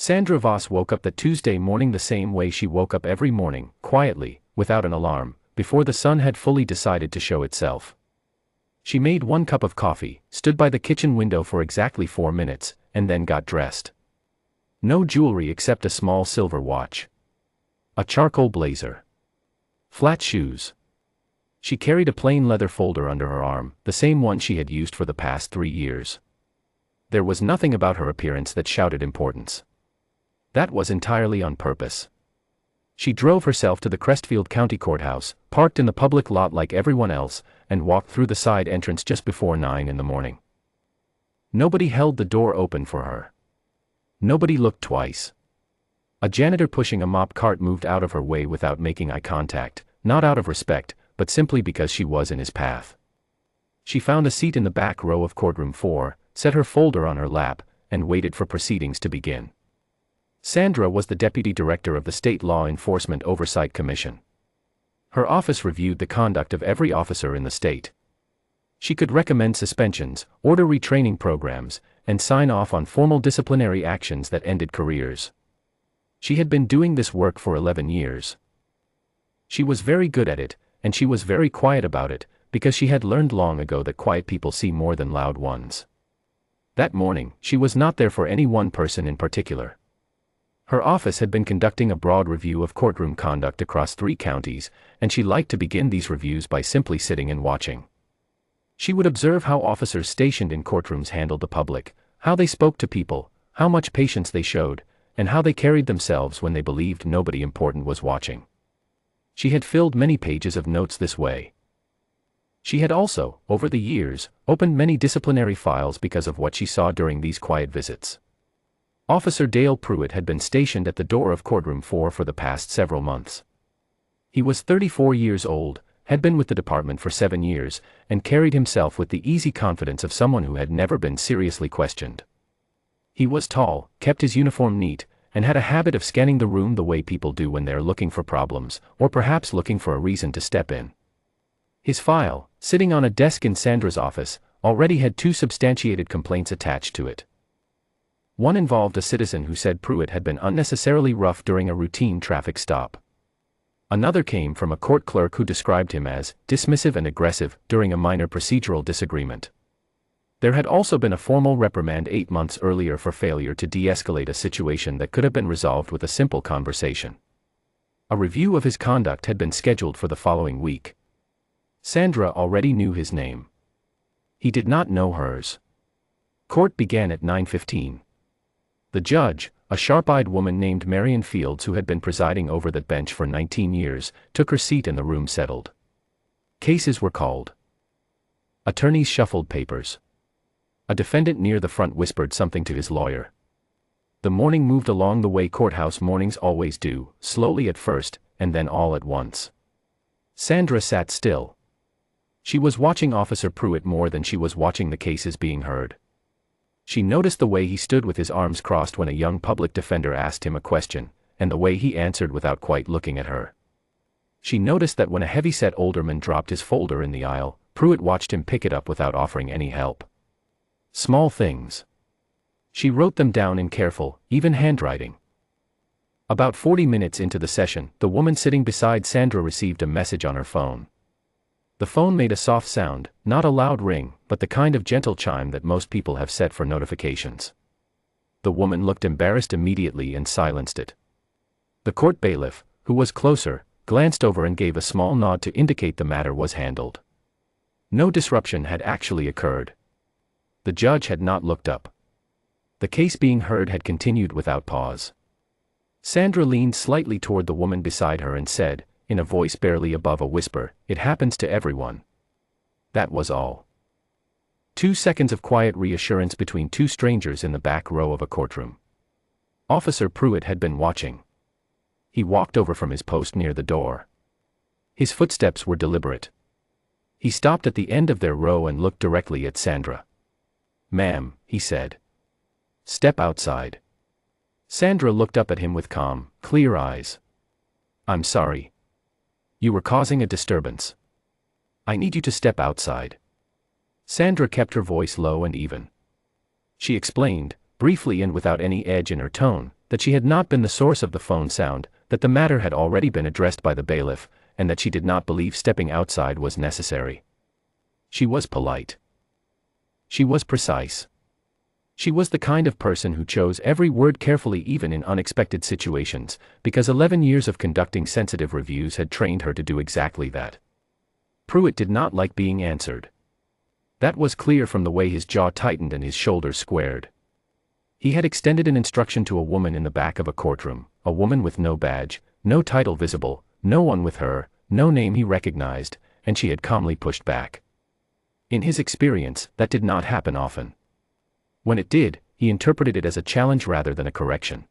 Sandra Voss woke up that Tuesday morning the same way she woke up every morning, quietly, without an alarm, before the sun had fully decided to show itself. She made 1 cup of coffee, stood by the kitchen window for exactly 4 minutes, and then got dressed. No jewelry except a small silver watch. A charcoal blazer. Flat shoes. She carried a plain leather folder under her arm, the same one she had used for the past 3 years. There was nothing about her appearance that shouted importance. That was entirely on purpose. She drove herself to the Crestfield County Courthouse, parked in the public lot like everyone else, and walked through the side entrance just before 9 in the morning. Nobody held the door open for her. Nobody looked twice. A janitor pushing a mop cart moved out of her way without making eye contact, not out of respect, but simply because she was in his path. She found a seat in the back row of courtroom 4, set her folder on her lap, and waited for proceedings to begin. Sandra was the deputy director of the State Law Enforcement Oversight Commission. Her office reviewed the conduct of every officer in the state. She could recommend suspensions, order retraining programs, and sign off on formal disciplinary actions that ended careers. She had been doing this work for 11 years. She was very good at it, and she was very quiet about it, because she had learned long ago that quiet people see more than loud ones. That morning, she was not there for any one person in particular. Her office had been conducting a broad review of courtroom conduct across 3 counties, and she liked to begin these reviews by simply sitting and watching. She would observe how officers stationed in courtrooms handled the public, how they spoke to people, how much patience they showed, and how they carried themselves when they believed nobody important was watching. She had filled many pages of notes this way. She had also, over the years, opened many disciplinary files because of what she saw during these quiet visits. Officer Dale Pruitt had been stationed at the door of courtroom 4 for the past several months. He was 34 years old, had been with the department for 7 years, and carried himself with the easy confidence of someone who had never been seriously questioned. He was tall, kept his uniform neat, and had a habit of scanning the room the way people do when they're looking for problems, or perhaps looking for a reason to step in. His file, sitting on a desk in Sandra's office, already had 2 substantiated complaints attached to it. One involved a citizen who said Pruitt had been unnecessarily rough during a routine traffic stop. Another came from a court clerk who described him as dismissive and aggressive during a minor procedural disagreement. There had also been a formal reprimand 8 months earlier for failure to de-escalate a situation that could have been resolved with a simple conversation. A review of his conduct had been scheduled for the following week. Sandra already knew his name. He did not know hers. Court began at 9:15. The judge, a sharp-eyed woman named Marion Fields who had been presiding over that bench for 19 years, took her seat and the room settled. Cases were called. Attorneys shuffled papers. A defendant near the front whispered something to his lawyer. The morning moved along the way courthouse mornings always do, slowly at first, and then all at once. Sandra sat still. She was watching Officer Pruitt more than she was watching the cases being heard. She noticed the way he stood with his arms crossed when a young public defender asked him a question, and the way he answered without quite looking at her. She noticed that when a heavy-set alderman dropped his folder in the aisle, Pruitt watched him pick it up without offering any help. Small things. She wrote them down in careful, even handwriting. About 40 minutes into the session, the woman sitting beside Sandra received a message on her phone. The phone made a soft sound, not a loud ring, but the kind of gentle chime that most people have set for notifications. The woman looked embarrassed immediately and silenced it. The court bailiff, who was closer, glanced over and gave a small nod to indicate the matter was handled. No disruption had actually occurred. The judge had not looked up. The case being heard had continued without pause. Sandra leaned slightly toward the woman beside her and said, in a voice barely above a whisper, "It happens to everyone." That was all. 2 seconds of quiet reassurance between 2 strangers in the back row of a courtroom. Officer Pruitt had been watching. He walked over from his post near the door. His footsteps were deliberate. He stopped at the end of their row and looked directly at Sandra. "Ma'am," he said. "Step outside." Sandra looked up at him with calm, clear eyes. "I'm sorry. You were causing a disturbance. I need you to step outside." Sandra kept her voice low and even. She explained, briefly and without any edge in her tone, that she had not been the source of the phone sound, that the matter had already been addressed by the bailiff, and that she did not believe stepping outside was necessary. She was polite. She was precise. She was the kind of person who chose every word carefully even in unexpected situations, because 11 years of conducting sensitive reviews had trained her to do exactly that. Pruitt did not like being answered. That was clear from the way his jaw tightened and his shoulders squared. He had extended an instruction to a woman in the back of a courtroom, a woman with no badge, no title visible, no one with her, no name he recognized, and she had calmly pushed back. In his experience, that did not happen often. When it did, he interpreted it as a challenge rather than a correction.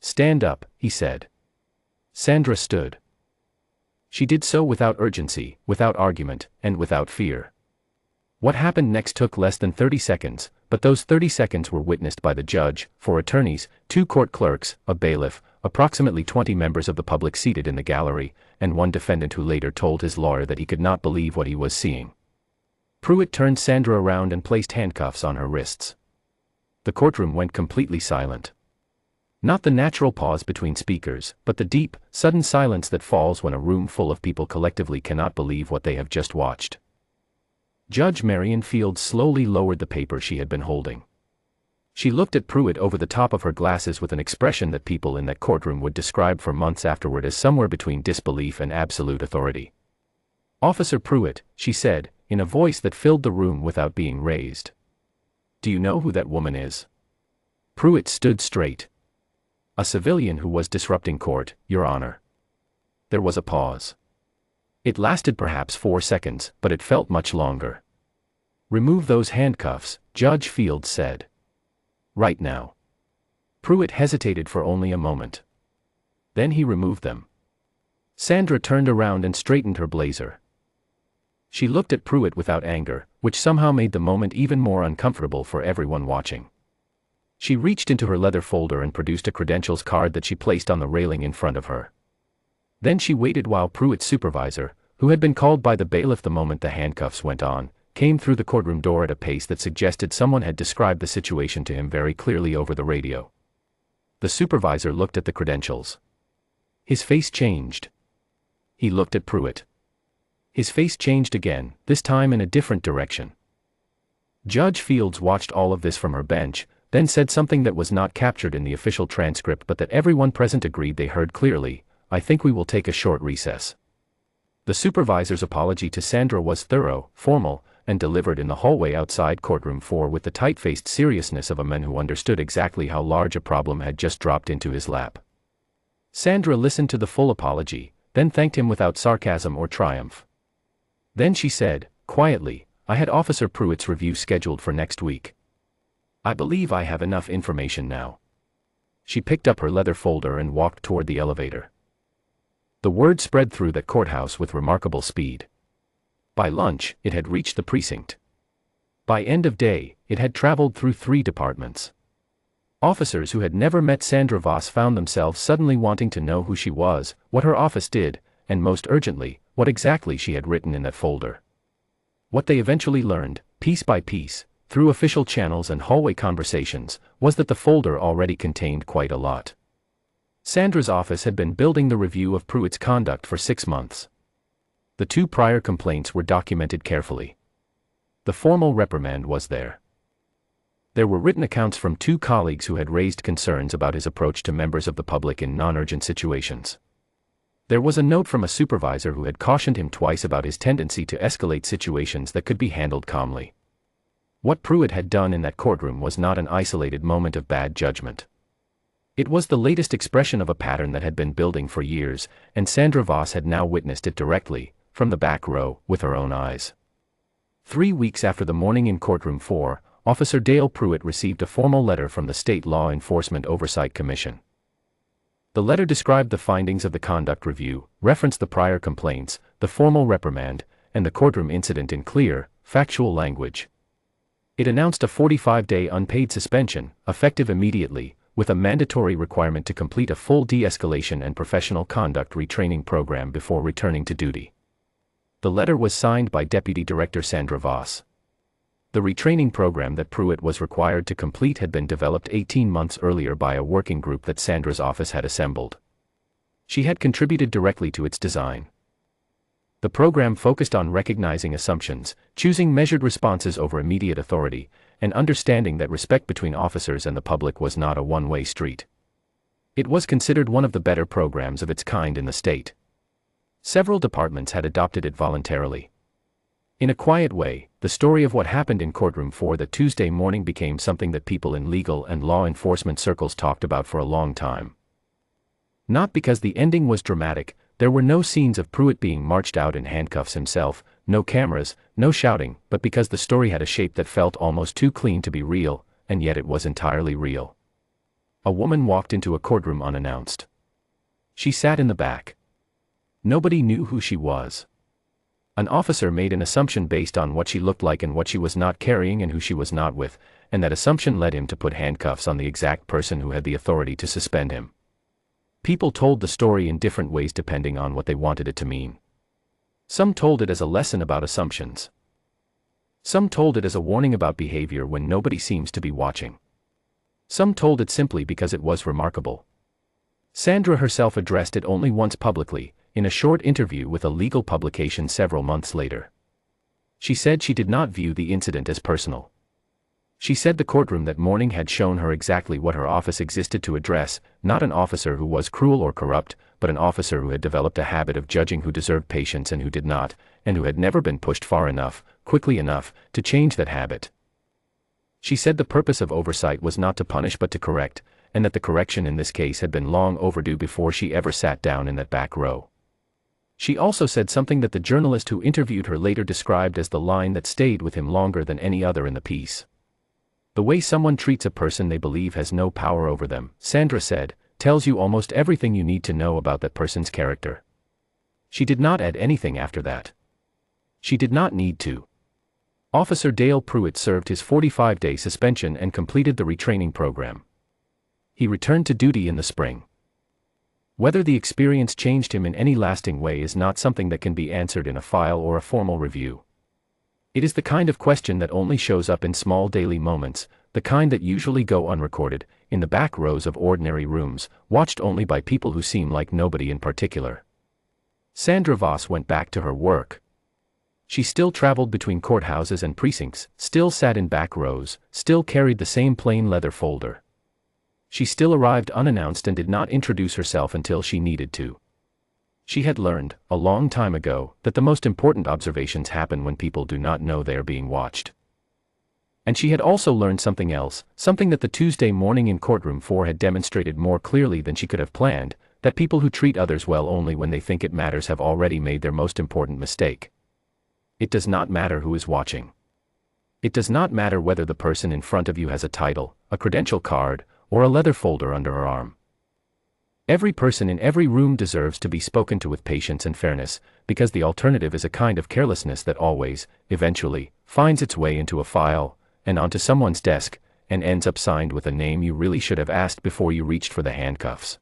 "Stand up," he said. Sandra stood. She did so without urgency, without argument, and without fear. What happened next took less than 30 seconds, but those 30 seconds were witnessed by the judge, 4 attorneys, 2 court clerks, a bailiff, approximately 20 members of the public seated in the gallery, and one defendant who later told his lawyer that he could not believe what he was seeing. Pruitt turned Sandra around and placed handcuffs on her wrists. The courtroom went completely silent. Not the natural pause between speakers, but the deep, sudden silence that falls when a room full of people collectively cannot believe what they have just watched. Judge Marion Fields slowly lowered the paper she had been holding. She looked at Pruitt over the top of her glasses with an expression that people in that courtroom would describe for months afterward as somewhere between disbelief and absolute authority. "Officer Pruitt," she said, in a voice that filled the room without being raised. "Do you know who that woman is?" Pruitt stood straight. "A civilian who was disrupting court, Your Honor." There was a pause. It lasted perhaps 4 seconds, but it felt much longer. "Remove those handcuffs," Judge Fields said. "Right now." Pruitt hesitated for only a moment. Then he removed them. Sandra turned around and straightened her blazer. She looked at Pruitt without anger, which somehow made the moment even more uncomfortable for everyone watching. She reached into her leather folder and produced a credentials card that she placed on the railing in front of her. Then she waited while Pruitt's supervisor, who had been called by the bailiff the moment the handcuffs went on, came through the courtroom door at a pace that suggested someone had described the situation to him very clearly over the radio. The supervisor looked at the credentials. His face changed. He looked at Pruitt. His face changed again, this time in a different direction. Judge Fields watched all of this from her bench, then said something that was not captured in the official transcript but that everyone present agreed they heard clearly: "I think we will take a short recess." The supervisor's apology to Sandra was thorough, formal, and delivered in the hallway outside courtroom 4 with the tight-faced seriousness of a man who understood exactly how large a problem had just dropped into his lap. Sandra listened to the full apology, then thanked him without sarcasm or triumph. Then she said, quietly, "I had Officer Pruitt's review scheduled for next week. I believe I have enough information now." She picked up her leather folder and walked toward the elevator. The word spread through that courthouse with remarkable speed. By lunch, it had reached the precinct. By end of day, it had traveled through 3 departments. Officers who had never met Sandra Voss found themselves suddenly wanting to know who she was, what her office did, and most urgently, what exactly she had written in that folder. What they eventually learned, piece by piece, through official channels and hallway conversations, was that the folder already contained quite a lot. Sandra's office had been building the review of Pruitt's conduct for 6 months. The 2 prior complaints were documented carefully. The formal reprimand was there. There were written accounts from 2 colleagues who had raised concerns about his approach to members of the public in non-urgent situations. There was a note from a supervisor who had cautioned him twice about his tendency to escalate situations that could be handled calmly. What Pruitt had done in that courtroom was not an isolated moment of bad judgment. It was the latest expression of a pattern that had been building for years, and Sandra Voss had now witnessed it directly, from the back row, with her own eyes. 3 weeks after the morning in courtroom 4, Officer Dale Pruitt received a formal letter from the State Law Enforcement Oversight Commission. The letter described the findings of the conduct review, referenced the prior complaints, the formal reprimand, and the courtroom incident in clear, factual language. It announced a 45-day unpaid suspension, effective immediately, with a mandatory requirement to complete a full de-escalation and professional conduct retraining program before returning to duty. The letter was signed by Deputy Director Sandra Voss. The retraining program that Pruitt was required to complete had been developed 18 months earlier by a working group that Sandra's office had assembled. She had contributed directly to its design. The program focused on recognizing assumptions, choosing measured responses over immediate authority, and understanding that respect between officers and the public was not a one-way street. It was considered one of the better programs of its kind in the state. Several departments had adopted it voluntarily. In a quiet way, the story of what happened in Courtroom 4 that Tuesday morning became something that people in legal and law enforcement circles talked about for a long time. Not because the ending was dramatic. There were no scenes of Pruitt being marched out in handcuffs himself, no cameras, no shouting, but because the story had a shape that felt almost too clean to be real, and yet it was entirely real. A woman walked into a courtroom unannounced. She sat in the back. Nobody knew who she was. An officer made an assumption based on what she looked like and what she was not carrying and who she was not with, and that assumption led him to put handcuffs on the exact person who had the authority to suspend him. People told the story in different ways depending on what they wanted it to mean. Some told it as a lesson about assumptions. Some told it as a warning about behavior when nobody seems to be watching. Some told it simply because it was remarkable. Sandra herself addressed it only once publicly, in a short interview with a legal publication several months later. She said she did not view the incident as personal. She said the courtroom that morning had shown her exactly what her office existed to address, not an officer who was cruel or corrupt, but an officer who had developed a habit of judging who deserved patience and who did not, and who had never been pushed far enough, quickly enough, to change that habit. She said the purpose of oversight was not to punish but to correct, and that the correction in this case had been long overdue before she ever sat down in that back row. She also said something that the journalist who interviewed her later described as the line that stayed with him longer than any other in the piece. The way someone treats a person they believe has no power over them, Sandra said, tells you almost everything you need to know about that person's character. She did not add anything after that. She did not need to. Officer Dale Pruitt served his 45-day suspension and completed the retraining program. He returned to duty in the spring. Whether the experience changed him in any lasting way is not something that can be answered in a file or a formal review. It is the kind of question that only shows up in small daily moments, the kind that usually go unrecorded, in the back rows of ordinary rooms, watched only by people who seem like nobody in particular. Sandra Voss went back to her work. She still traveled between courthouses and precincts, still sat in back rows, still carried the same plain leather folder. She still arrived unannounced and did not introduce herself until she needed to. She had learned, a long time ago, that the most important observations happen when people do not know they are being watched. And she had also learned something else, something that the Tuesday morning in Courtroom 4 had demonstrated more clearly than she could have planned, that people who treat others well only when they think it matters have already made their most important mistake. It does not matter who is watching. It does not matter whether the person in front of you has a title, a credential card, or a leather folder under her arm. Every person in every room deserves to be spoken to with patience and fairness, because the alternative is a kind of carelessness that always, eventually, finds its way into a file, and onto someone's desk, and ends up signed with a name you really should have asked before you reached for the handcuffs.